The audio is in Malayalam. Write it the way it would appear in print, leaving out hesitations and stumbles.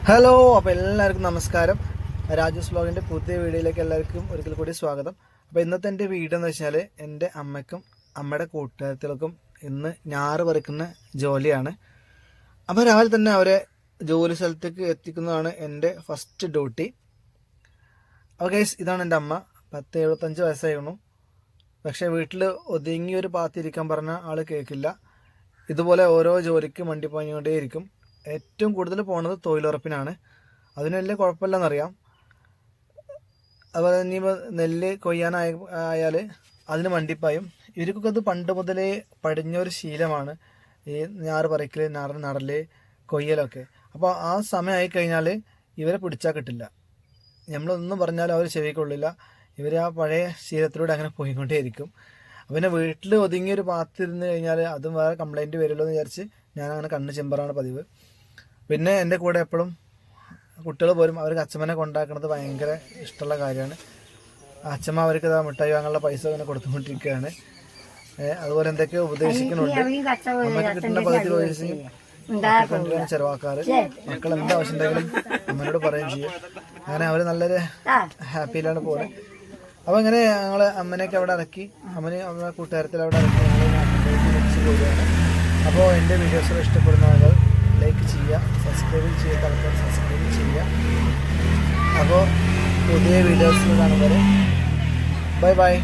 ഹലോ, അപ്പോൾ എല്ലാവർക്കും നമസ്കാരം. രാജൂസ് വ്ലോഗിൻ്റെ പുതിയ വീഡിയോയിലേക്ക് എല്ലാവർക്കും ഒരിക്കൽ കൂടി സ്വാഗതം. അപ്പോൾ ഇന്നത്തെ എൻ്റെ വീഡിയോ എന്ന് വെച്ചാൽ എൻ്റെ അമ്മയ്ക്കും അമ്മയുടെ കൂട്ടുകാരത്തികൾക്കും ഇന്ന് ഞാറ് പറിക്കുന്ന ജോലിയാണ്. അപ്പോൾ രാവിലെ തന്നെ അവരെ ജോലി സ്ഥലത്തേക്ക് എത്തിക്കുന്നതാണ് എൻ്റെ ഫസ്റ്റ് ഡ്യൂട്ടി. അപ്പോൾ ഗൈസ്, ഇതാണ് എൻ്റെ അമ്മ. 75 വയസ്സായിരുന്നു. പക്ഷേ വീട്ടിൽ ഒതുങ്ങി ഒരു പാത്തിരിക്കാൻ പറഞ്ഞാൽ ആൾ കേൾക്കില്ല. ഇതുപോലെ ഓരോ ജോലിക്ക് വണ്ടി പോയിക്കൊണ്ടേയിരിക്കും. ഏറ്റവും കൂടുതൽ പോകുന്നത് തൊഴിലുറപ്പിനാണ്. അതിന് വലിയ കുഴപ്പമില്ലെന്നറിയാം. അതുപോലെ ഇനിയിപ്പോൾ നെല്ല് കൊയ്യാനായാൽ അതിന് വണ്ടിപ്പായും. ഇവർക്കൊക്കെ അത് പണ്ട് മുതലേ പടിഞ്ഞൊരു ശീലമാണ്, ഈ ഞാറ് പറിക്കൽ, നടൽ, കൊയ്യലൊക്കെ. അപ്പോൾ ആ സമയമായി കഴിഞ്ഞാൽ ഇവരെ പിടിച്ചാൽ കിട്ടില്ല. നമ്മളൊന്നും പറഞ്ഞാലും അവർ ചെവിക്കൊള്ളില്ല. ഇവർ ആ പഴയ ശീലത്തിലൂടെ അങ്ങനെ പോയിക്കൊണ്ടേയിരിക്കും. പിന്നെ വീട്ടിൽ ഒതുങ്ങിയൊരു പാത്തിരുന്ന് കഴിഞ്ഞാൽ അതും വേറെ കംപ്ലൈൻറ്റ് വരുമല്ലോ എന്ന് വിചാരിച്ച് ഞാനങ്ങനെ കണ്ണ് ചെമ്പറാണ് പതിവ്. പിന്നെ എൻ്റെ കൂടെ എപ്പോഴും കുട്ടികൾ പോരും. അവർക്ക് അച്ഛമ്മനെ കൊണ്ടാക്കുന്നത് ഭയങ്കര ഇഷ്ടമുള്ള കാര്യമാണ്. അച്ഛമ്മ അവർക്ക് മിഠായി വാങ്ങാനുള്ള പൈസ അങ്ങനെ കൊടുത്തുകൊണ്ടിരിക്കുകയാണ്. അതുപോലെ എന്തൊക്കെയോ ഉപദേശിക്കുന്നുണ്ട്. അമ്മയ്ക്ക് കിട്ടുന്ന പകുതി പൈസ മക്കൾക്ക് ചെലവാക്കാറ്. മക്കൾ എന്താ ആവശ്യം ഉണ്ടെങ്കിലും അമ്മനോട് പറയുകയും ചെയ്യും. അങ്ങനെ അവർ നല്ലൊരു ഹാപ്പിയിലാണ് പോകുന്നത്. അപ്പോൾ ഇങ്ങനെ ഞങ്ങൾ അമ്മനെയൊക്കെ അവിടെ ഇറക്കി, അമ്മ കൂട്ടുകാരത്തിൽ അവിടെ ഇറക്കി ഞങ്ങൾ തിരിച്ചു പോവുകയാണ്. അപ്പോൾ എൻ്റെ വീഡിയോസുകൾ ഇഷ്ടപ്പെടുന്ന ആളുകൾ ലൈക്ക് ചെയ്യുക, സബ്സ്ക്രൈബ് ചെയ്യുക, സബ്സ്ക്രൈബ് ചെയ്യുക. അപ്പോൾ പുതിയ വീഡിയോസിൽ കാണുമ്പോൾ ബൈ ബൈ.